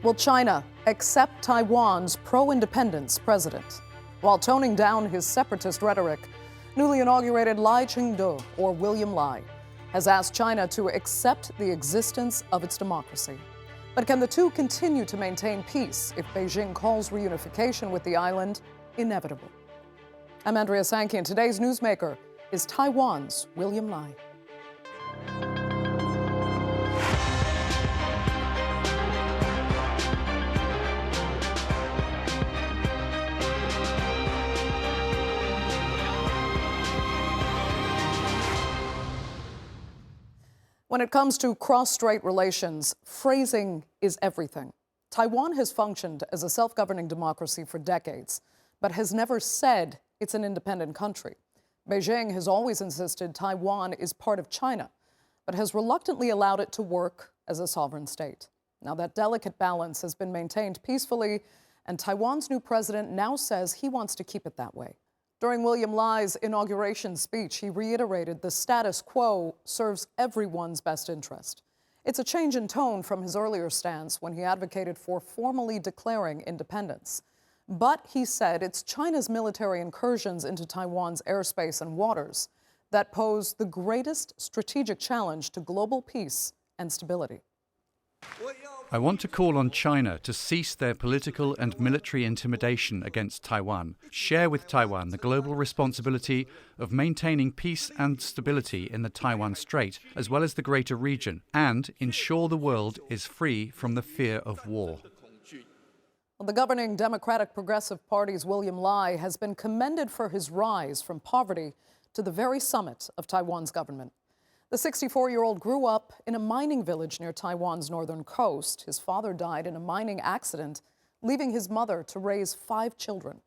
Will China accept Taiwan's pro-independence president? While toning down his separatist rhetoric, newly inaugurated Lai Ching-te, or William Lai, has asked China to accept the existence of its democracy. But can the two continue to maintain peace if Beijing calls reunification with the island inevitable? I'm Andrea Sanke, and today's newsmaker is Taiwan's William Lai. When it comes to cross-strait relations, phrasing is everything. Taiwan has functioned as a self-governing democracy for decades, but has never said it's an independent country. Beijing has always insisted Taiwan is part of China, but has reluctantly allowed it to work as a sovereign state. Now, that delicate balance has been maintained peacefully, and Taiwan's new president now says he wants to keep it that way. During William Lai's inauguration speech, he reiterated the status quo serves everyone's best interest. It's a change in tone from his earlier stance when he advocated for formally declaring independence. But he said it's China's military incursions into Taiwan's airspace and waters that pose the greatest strategic challenge to global peace and stability. I want to call on China to cease their political and military intimidation against Taiwan, share with Taiwan the global responsibility of maintaining peace and stability in the Taiwan Strait, as well as the greater region, and ensure the world is free from the fear of war. Well, the governing Democratic Progressive Party's William Lai has been commended for his rise from poverty to the very summit of Taiwan's government. The 64-year-old grew up in a mining village near Taiwan's northern coast. His father died in a mining accident, leaving his mother to raise 5 children.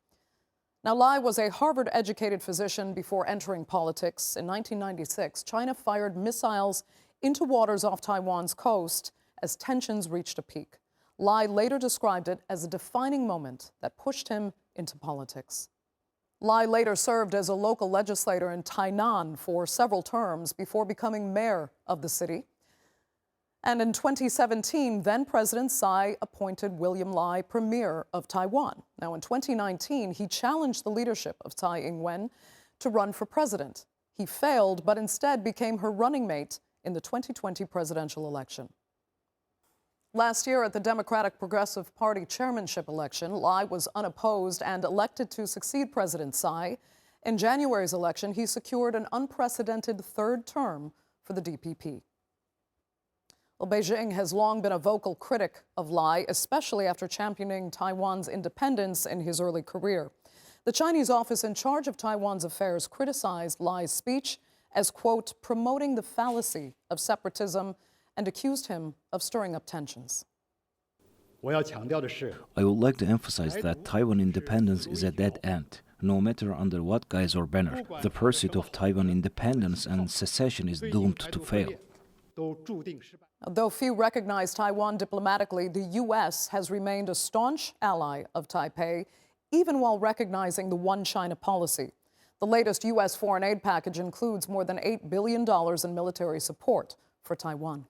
Now, Lai was a Harvard-educated physician before entering politics. In 1996, China fired missiles into waters off Taiwan's coast as tensions reached a peak. Lai later described it as a defining moment that pushed him into politics. Lai later served as a local legislator in Tainan for several terms before becoming mayor of the city. And in 2017, then-President Tsai appointed William Lai premier of Taiwan. Now, in 2019, he challenged the leadership of Tsai Ing-wen to run for president. He failed, but instead became her running mate in the 2020 presidential election. Last year at the Democratic Progressive Party chairmanship election, Lai was unopposed and elected to succeed President Tsai. In January's election, he secured an unprecedented third term for the DPP. Well, Beijing has long been a vocal critic of Lai, especially after championing Taiwan's independence in his early career. The Chinese office in charge of Taiwan's affairs criticized Lai's speech as, quote, promoting the fallacy of separatism, and accused him of stirring up tensions. I would like to emphasize that Taiwan independence is a dead end. No matter under what guise or banner, the pursuit of Taiwan independence and secession is doomed to fail. Though few recognize Taiwan diplomatically, the U.S. has remained a staunch ally of Taipei, even while recognizing the One China policy. The latest U.S. foreign aid package includes more than $8 billion in military support for Taiwan.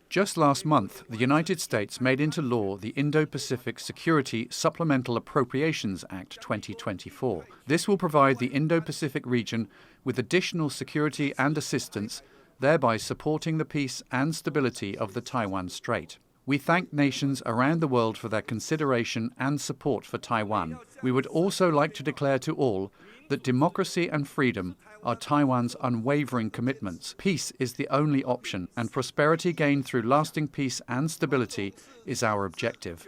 Just last month, the United States made into law the Indo-Pacific Security Supplemental Appropriations Act 2024. This will provide the Indo-Pacific region with additional security and assistance, thereby supporting the peace and stability of the Taiwan Strait. We thank nations around the world for their consideration and support for Taiwan. We would also like to declare to all that democracy and freedom are Taiwan's unwavering commitments. Peace is the only option, and prosperity gained through lasting peace and stability is our objective.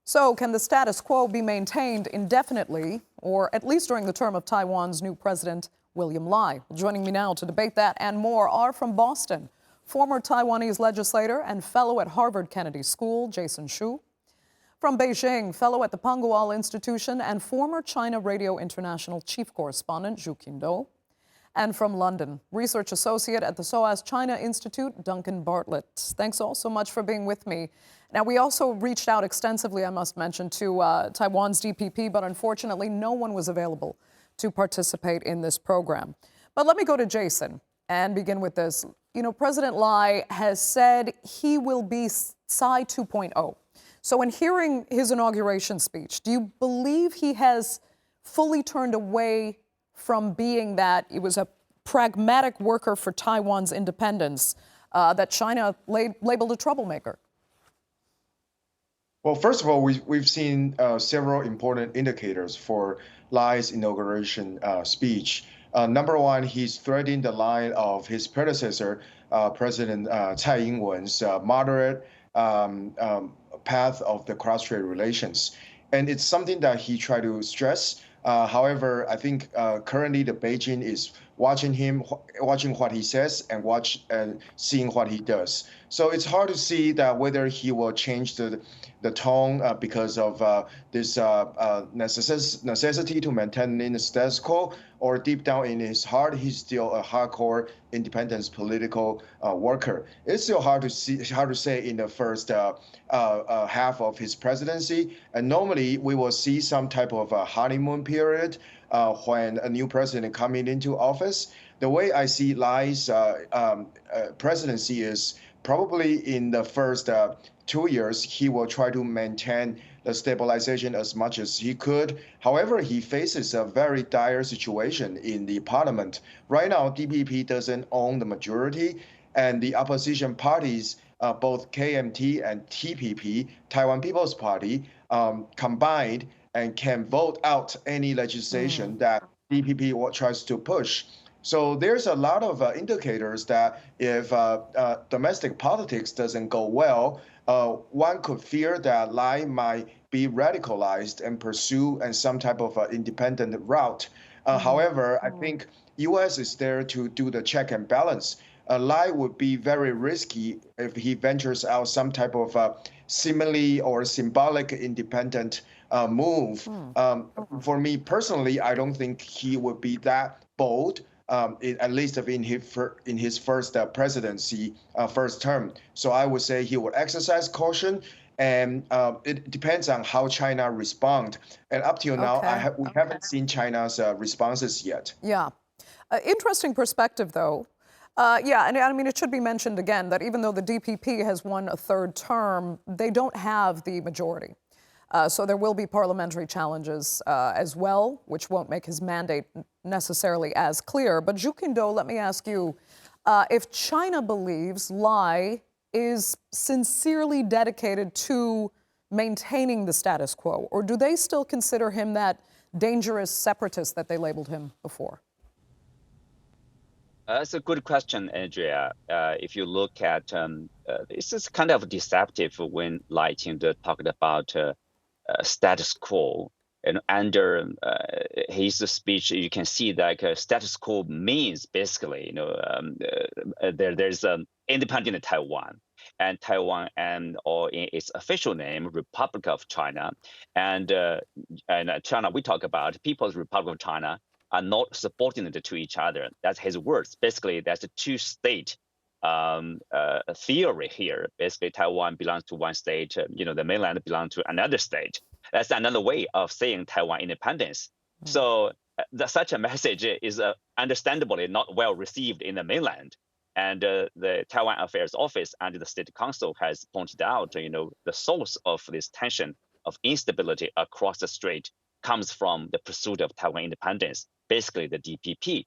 So, can the status quo be maintained indefinitely, or at least during the term of Taiwan's new president, William Lai? Joining me now to debate that and more are from Boston, former Taiwanese legislator and fellow at Harvard Kennedy School, Jason Shu. From Beijing, fellow at the Pangoal Institution and former China Radio International chief correspondent, Qinduo. And from London, research associate at the SOAS China Institute, Duncan Bartlett. Thanks all so much for being with me. Now, we also reached out extensively, I must mention, to Taiwan's DPP, but unfortunately, no one was available to participate in this program. But let me go to Jason and begin with this. President Lai has said he will be Tsai 2.0. So in hearing his inauguration speech, do you believe he has fully turned away from being that he was a pragmatic worker for Taiwan's independence that China labeled a troublemaker? Well, first of all, we've seen several important indicators for Lai's inauguration speech. Number one, he's threading the line of his predecessor, President Tsai Ing-wen's moderate path of the cross-strait relations. And it's something that he tried to stress. However, I think currently the Beijing is watching what he says and seeing what he does. So it's hard to see that whether he will change the tone because of this necessity to maintain the status quo, or deep down in his heart, he's still a hardcore independence political worker. It's still hard to say in the first half of his presidency. And normally we will see some type of a honeymoon period when a new president coming into office. The way I see Lai's presidency is probably in the first 2 years, he will try to maintain the stabilization as much as he could. However, he faces a very dire situation in the parliament. Right now, DPP doesn't own the majority, and the opposition parties, both KMT and TPP, Taiwan People's Party, combined and can vote out any legislation that DPP tries to push. So there's a lot of indicators that if domestic politics doesn't go well, one could fear that Lai might be radicalized and pursue some type of independent route. However, I think U.S. is there to do the check and balance. Lai would be very risky if he ventures out some type of simile or symbolic independent move. For me personally, I don't think he would be that bold. At least in his first presidency, first term. So I would say he would exercise caution, and it depends on how China respond. And up till now, we haven't seen China's responses yet. Yeah. Interesting perspective, though. Yeah, and I mean, it should be mentioned again that even though the DPP has won a third term, they don't have the majority. So there will be parliamentary challenges as well, which won't make his mandate necessarily as clear. But Qinduo, let me ask you, if China believes Lai is sincerely dedicated to maintaining the status quo, or do they still consider him that dangerous separatist that they labeled him before? That's a good question, Andrea. If you look at, this is kind of deceptive when Lai Ching-te talked about status quo, and under his speech, you can see that status quo means basically, there's independent Taiwan, and or in its official name, Republic of China, and China. We talk about People's Republic of China are not subordinate to each other. That's his words. Basically, that's a two-state theory here. Basically, Taiwan belongs to one state, the mainland belongs to another state. That's another way of saying Taiwan independence. So such a message is understandably not well received in the mainland. And the Taiwan Affairs Office and the State Council has pointed out, the source of this tension of instability across the strait comes from the pursuit of Taiwan independence, basically the DPP.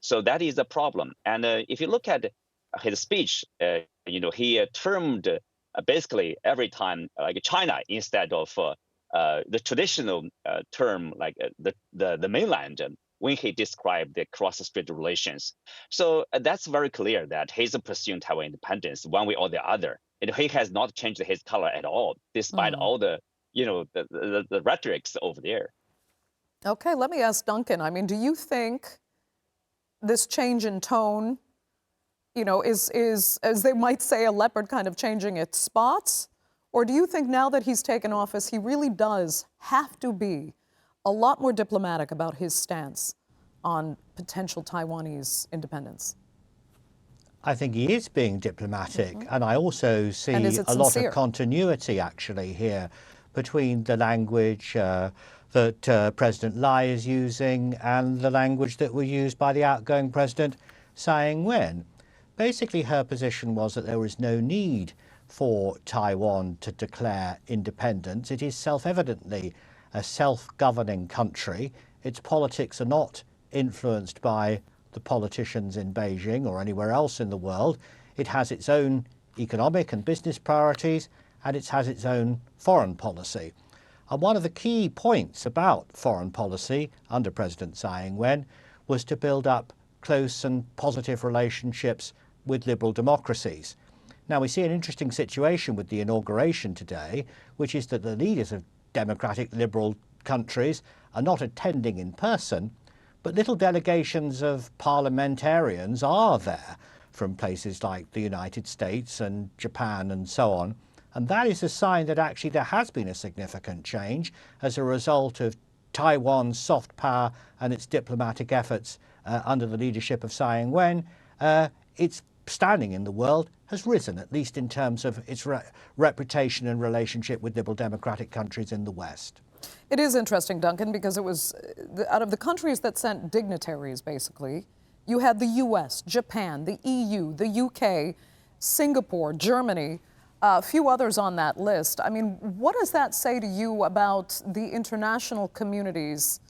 So that is a problem. And if you look at his speech, he termed basically every time like China instead of the traditional term like the mainland when he described the cross-strait relations. So that's very clear that he's pursuing Taiwan independence one way or the other. And he has not changed his color at all, despite all the the rhetorics over there. Okay, let me ask Duncan. I mean, do you think this change in tone, is, as they might say, a leopard kind of changing its spots? Or do you think now that he's taken office, he really does have to be a lot more diplomatic about his stance on potential Taiwanese independence? I think he is being diplomatic, and I also see a lot of continuity actually here between the language that President Lai is using and the language that was used by the outgoing President Tsai Ing-wen. Basically, her position was that there was no need for Taiwan to declare independence. It is self-evidently a self-governing country. Its politics are not influenced by the politicians in Beijing or anywhere else in the world. It has its own economic and business priorities, and it has its own foreign policy. And one of the key points about foreign policy under President Tsai Ing-wen was to build up close and positive relationships with liberal democracies. Now, we see an interesting situation with the inauguration today, which is that the leaders of democratic liberal countries are not attending in person, but little delegations of parliamentarians are there from places like the United States and Japan and so on. And that is a sign that actually there has been a significant change as a result of Taiwan's soft power and its diplomatic efforts under the leadership of Tsai Ing-wen. Its standing in the world has risen, at least in terms of its reputation and relationship with liberal democratic countries in the West. It is interesting, Duncan, because it was out of the countries that sent dignitaries, basically, you had the US, Japan, the EU, the UK, Singapore, Germany, a few others on that list. I mean, what does that say to you about the international community's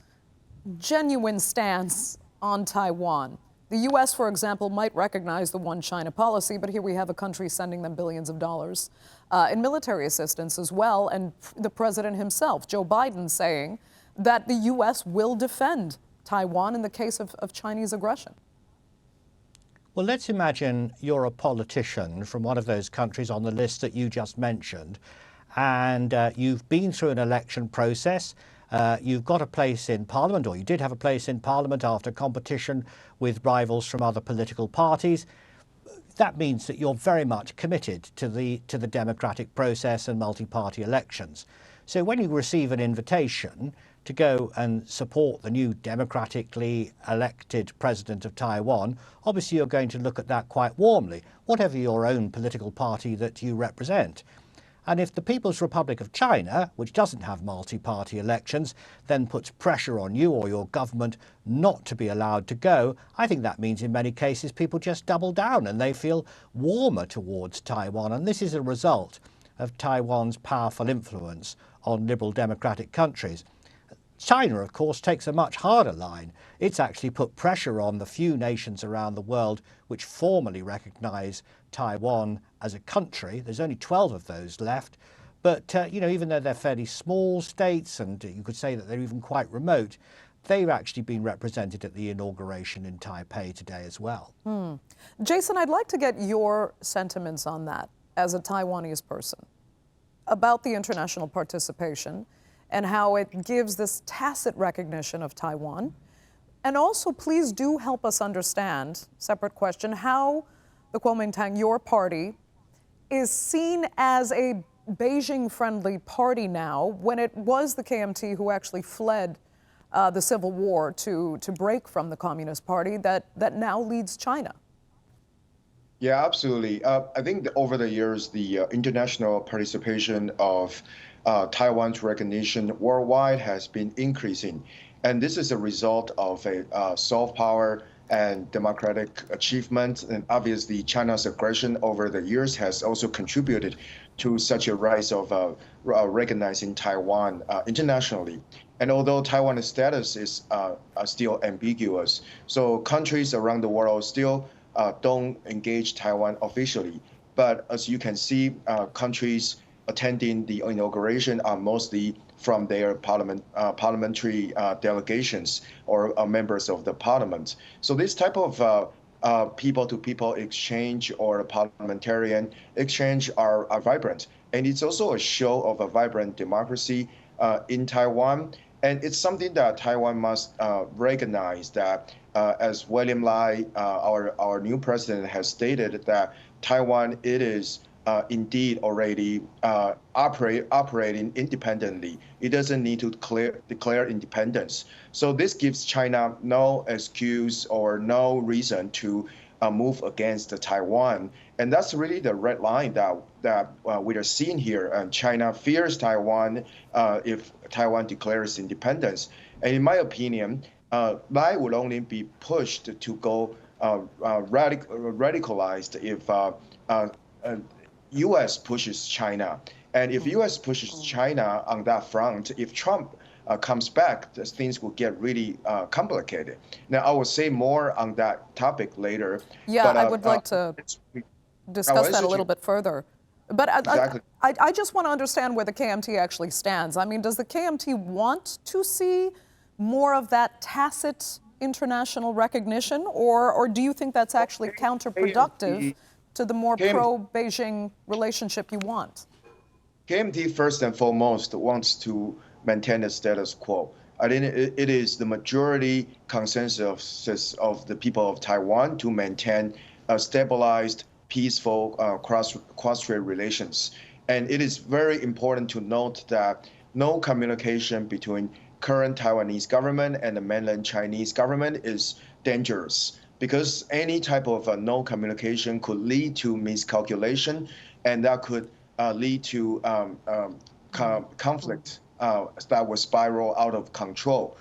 genuine stance on Taiwan? The US, for example, might recognize the one China policy, but here we have a country sending them billions of dollars in military assistance as well, and the president himself, Joe Biden, saying that the US will defend Taiwan in the case of Chinese aggression. Well, let's imagine you're a politician from one of those countries on the list that you just mentioned, and you've been through an election process. You've got a place in Parliament, or you did have a place in Parliament after competition with rivals from other political parties. That means that you're very much committed to the democratic process and multi-party elections. So when you receive an invitation to go and support the new democratically elected president of Taiwan, obviously you're going to look at that quite warmly, whatever your own political party that you represent. And if the People's Republic of China, which doesn't have multi-party elections, then puts pressure on you or your government not to be allowed to go, I think that means in many cases people just double down and they feel warmer towards Taiwan. And this is a result of Taiwan's powerful influence on liberal democratic countries. China, of course, takes a much harder line. It's actually put pressure on the few nations around the world which formally recognize Taiwan as a country. There's only 12 of those left. But, even though they're fairly small states, and you could say that they're even quite remote, they've actually been represented at the inauguration in Taipei today as well. Jason, I'd like to get your sentiments on that as a Taiwanese person about the international participation and how it gives this tacit recognition of Taiwan. And also, please do help us understand, separate question, how the Kuomintang, your party, is seen as a Beijing-friendly party now when it was the KMT who actually fled the civil war to break from the Communist Party that now leads China. Yeah, absolutely. I think that over the years, the international participation of Taiwan's recognition worldwide has been increasing. And this is a result of a soft power and democratic achievement. And obviously, China's aggression over the years has also contributed to such a rise of recognizing Taiwan internationally. And although Taiwan's status is still ambiguous, so countries around the world still don't engage Taiwan officially. But as you can see, countries attending the inauguration are mostly from their parliamentary delegations or members of the parliament. So this type of people-to-people exchange or parliamentarian exchange are vibrant. And it's also a show of a vibrant democracy in Taiwan. And it's something that Taiwan must recognize that, as William Lai, our new president, has stated, that Taiwan, it is indeed already operating independently. It doesn't need to declare independence. So this gives China no excuse or no reason to move against Taiwan. And that's really the red line that we are seeing here. And China fears Taiwan if Taiwan declares independence. And in my opinion, Lai will only be pushed to go radicalized if U.S. pushes China. And if U.S. pushes China on that front, if Trump comes back, things will get really complicated. Now, I will say more on that topic later. Yeah, but, I would like to discuss that a little bit further. But exactly. I just want to understand where the KMT actually stands. I mean, does the KMT want to see more of that tacit international recognition, or do you think that's actually counterproductive to the more pro-Beijing relationship you want? KMT, first and foremost, wants to maintain the status quo. I think it is the majority consensus of the people of Taiwan to maintain a stabilized, peaceful cross-strait relations. And it is very important to note that no communication between current Taiwanese government and the mainland Chinese government is dangerous, because any type of no communication could lead to miscalculation, and that could lead to conflict that will spiral out of control.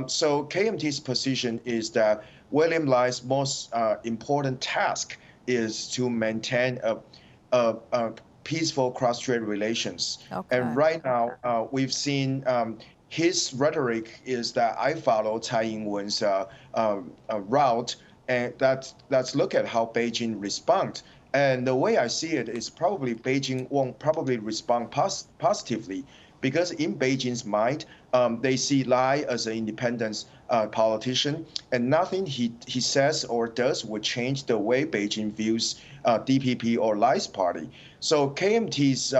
So KMT's position is that William Lai's most important task is to maintain a peaceful cross-strait relations. Okay. And right now, we've seen his rhetoric is that I follow Tsai Ing-wen's route, and let's look at how Beijing responds. And the way I see it is probably Beijing won't probably respond positively, because in Beijing's mind, they see Lai as an independent politician, and nothing he says or does would change the way Beijing views DPP or Lai's party. So KMT's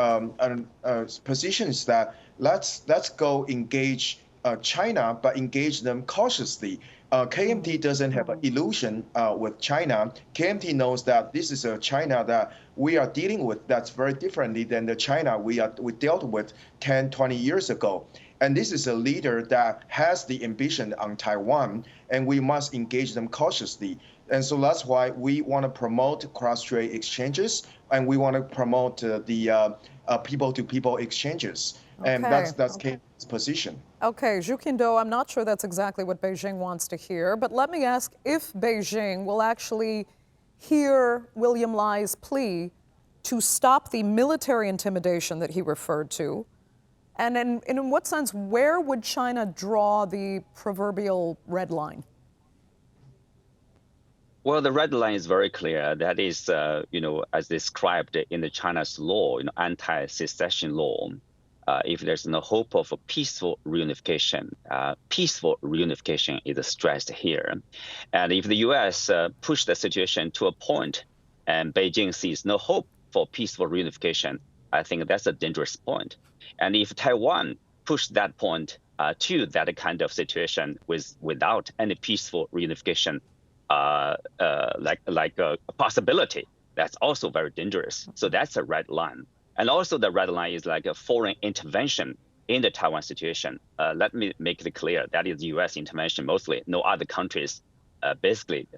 position is that let's go engage China, but engage them cautiously. KMT doesn't have an illusion with China. KMT knows that this is a China that we are dealing with that's very differently than the China we dealt with 10, 20 years ago. And this is a leader that has the ambition on Taiwan, and we must engage them cautiously. And so that's why we want to promote cross-strait exchanges, and we want to promote the people-to-people exchanges. Okay. And that's KMT's position. Okay, Qinduo, I'm not sure that's exactly what Beijing wants to hear, but let me ask if Beijing will actually hear William Lai's plea to stop the military intimidation that he referred to, and in what sense, where would China draw the proverbial red line? Well, the red line is very clear. That is, as described in the China's law, anti-secession law. If there's no hope of a peaceful reunification is stressed here. And if the U.S. push the situation to a point and Beijing sees no hope for peaceful reunification, I think that's a dangerous point. And if Taiwan push that point to that kind of situation without any peaceful reunification, like a possibility, that's also very dangerous. So that's a red line. And also the red line is like a foreign intervention in the Taiwan situation. Let me make it clear, that is U.S. intervention mostly. No other countries basically,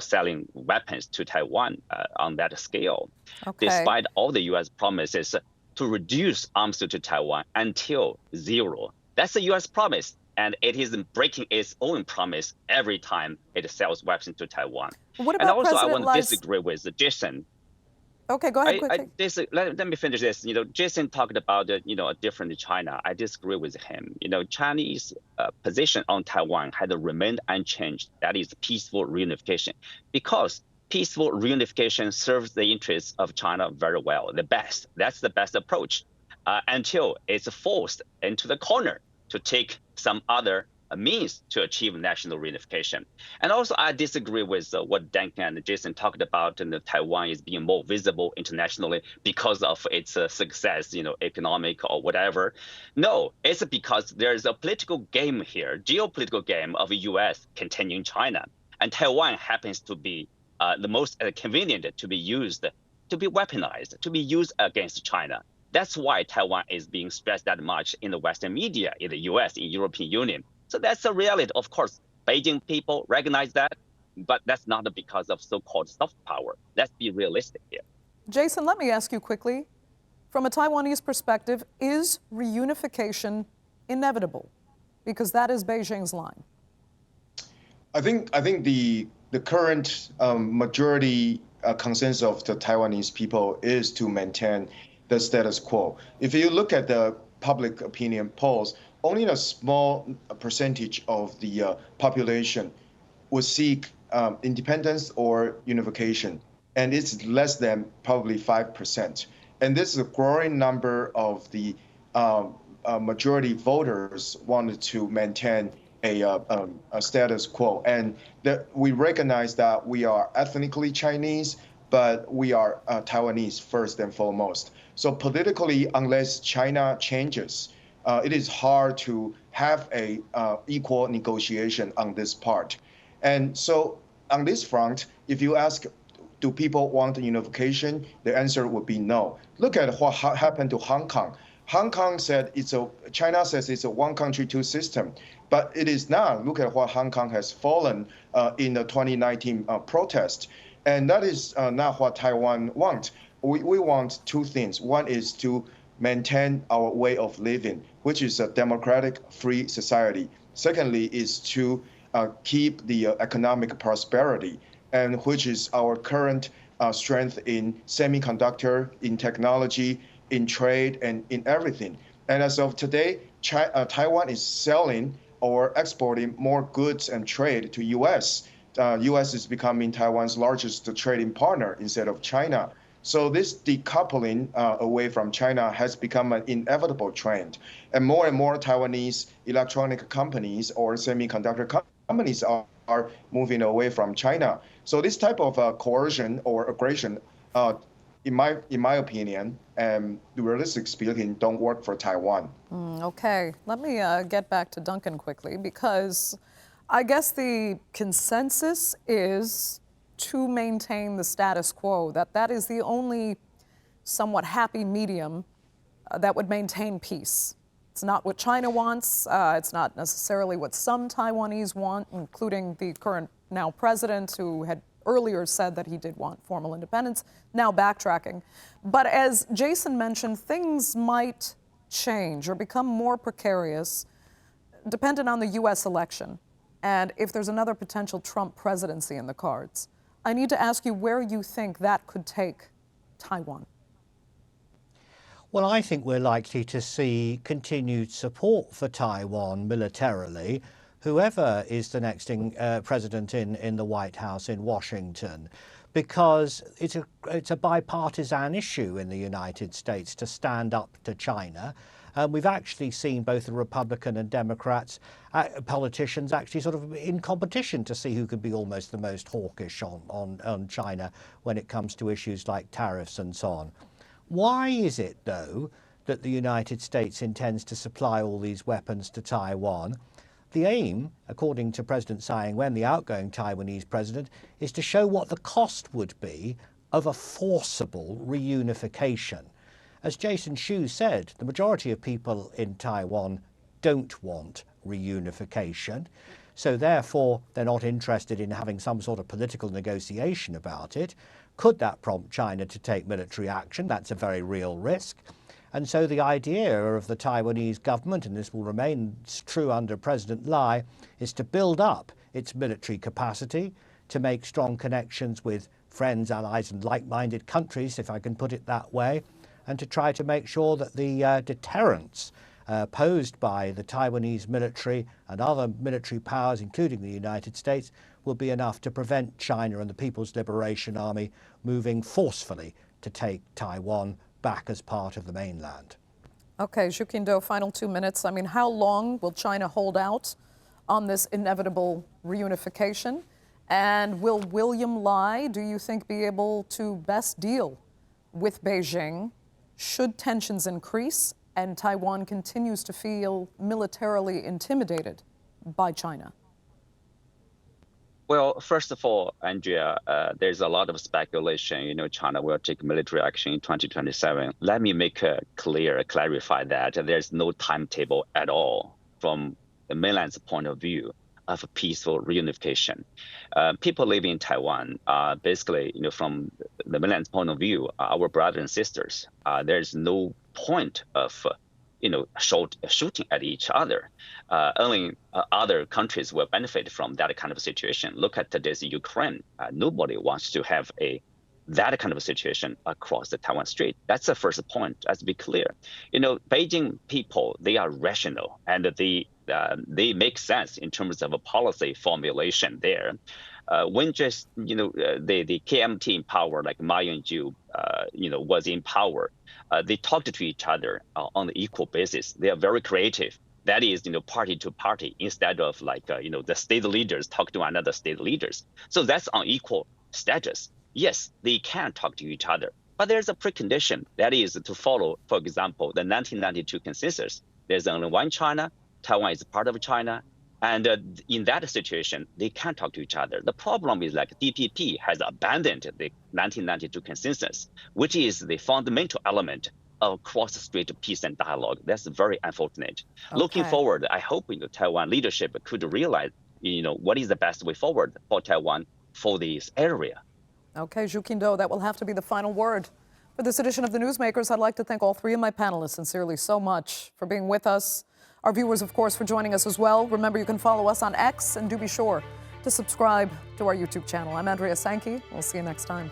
selling weapons to Taiwan on that scale. Okay. Despite all the U.S. promises to reduce arms to Taiwan until zero. That's the U.S. promise, and it is breaking its own promise every time it sells weapons to Taiwan. What about and also, President I want Lai's... to disagree with Jason. Okay, go ahead quickly. Let me finish this. Jason talked about a different China. I disagree with him. Chinese position on Taiwan had remained unchanged. That is peaceful reunification, because peaceful reunification serves the interests of China very well, the best. That's the best approach until it's forced into the corner to take some other means to achieve national reunification. And also, I disagree with what Duncan and Jason talked about, and Taiwan is being more visible internationally because of its success, economic or whatever. No, it's because there's a political game here, geopolitical game of U.S. containing China. And Taiwan happens to be the most convenient to be used, to be weaponized, to be used against China. That's why Taiwan is being stressed that much in the Western media, in the U.S., in European Union. So that's a reality. Of course, Beijing people recognize that, but that's not because of so-called soft power. Let's be realistic here. Jason, let me ask you quickly, from a Taiwanese perspective, is reunification inevitable? Because that is Beijing's line. I think the the current majority consensus of the Taiwanese people is to maintain the status quo. If you look at the public opinion polls, only a small percentage of the population would seek independence or unification, and it's less than probably 5%. And this is a growing number of the majority voters wanted to maintain a status quo. And we recognize that we are ethnically Chinese, but we are Taiwanese first and foremost. So politically, unless China changes, it is hard to have a equal negotiation on this part. And so on this front, if you ask, do people want unification? The answer would be no. Look at what happened to Hong Kong. Hong Kong said China says it's a one country, two system, but it is not. Look at what Hong Kong has fallen in the 2019 protest. And that is not what Taiwan wants. We want two things. One is to maintain our way of living, which is a democratic, free society. Secondly, is to keep the economic prosperity, and which is our current strength in semiconductor, in technology, in trade, and in everything. And as of today, Taiwan is selling or exporting more goods and trade to U.S. U.S. is becoming Taiwan's largest trading partner instead of China. So this decoupling away from China has become an inevitable trend. And more Taiwanese electronic companies or semiconductor companies are moving away from China. So this type of coercion or aggression, in my opinion, and realistic speaking, don't work for Taiwan. Okay, let me get back to Duncan quickly, because I guess the consensus is to maintain the status quo, that is the only somewhat happy medium that would maintain peace. It's not what China wants. It's not necessarily what some Taiwanese want, including the current now president, who had earlier said that he did want formal independence, now backtracking. But as Jason mentioned, things might change or become more precarious dependent on the U.S. election and if there's another potential Trump presidency in the cards. I need to ask you where you think that could take Taiwan. Well, I think we're likely to see continued support for Taiwan militarily, whoever is the next president in the White House in Washington, because it's a bipartisan issue in the United States to stand up to China. We've actually seen both the Republican and Democrats, politicians actually sort of in competition to see who could be almost the most hawkish on China when it comes to issues like tariffs and so on. Why is it, though, that the United States intends to supply all these weapons to Taiwan? The aim, according to President Tsai Ing-wen, the outgoing Taiwanese president, is to show what the cost would be of a forcible reunification. As Jason Hsu said, the majority of people in Taiwan don't want reunification, so therefore they're not interested in having some sort of political negotiation about it. Could that prompt China to take military action? That's a very real risk. And so the idea of the Taiwanese government, and this will remain true under President Lai, is to build up its military capacity, to make strong connections with friends, allies and like-minded countries, if I can put it that way, and to try to make sure that the deterrence posed by the Taiwanese military and other military powers, including the United States, will be enough to prevent China and the People's Liberation Army moving forcefully to take Taiwan back as part of the mainland. Okay, Qinduo, final 2 minutes. I mean, how long will China hold out on this inevitable reunification? And will William Lai, do you think, be able to best deal with Beijing should tensions increase and Taiwan continues to feel militarily intimidated by China? Well, first of all, Andrea, there's a lot of speculation, China will take military action in 2027. Let me make clarify that there's no timetable at all from the mainland's point of view of a peaceful reunification. People living in Taiwan, basically, from the mainland's point of view, our brothers and sisters. There's no point of shooting at each other. Only other countries will benefit from that kind of situation. Look at today's Ukraine. Nobody wants to have that kind of situation across the Taiwan Strait. That's the first point. Let's be clear. Beijing people, they are rational and they make sense in terms of a policy formulation there. When just the KMT in power, like Ma Ying-jeou, was in power, they talked to each other on an equal basis. They are very creative. That is, party to party, instead of the state leaders talk to another state leaders. So that's on equal status. Yes, they can talk to each other, but there's a precondition. That is to follow, for example, the 1992 consensus. There's only one China. Taiwan is part of China. And in that situation, they can't talk to each other. The problem is DPP has abandoned the 1992 consensus, which is the fundamental element of cross-strait peace and dialogue. That's very unfortunate. Okay. Looking forward, I hope Taiwan leadership could realize, what is the best way forward for Taiwan for this area. Okay, Qinduo, that will have to be the final word. For this edition of the Newsmakers, I'd like to thank all three of my panelists sincerely so much for being with us. Our viewers, of course, for joining us as well. Remember, you can follow us on X, and do be sure to subscribe to our YouTube channel. I'm Andrea Sanke. We'll see you next time.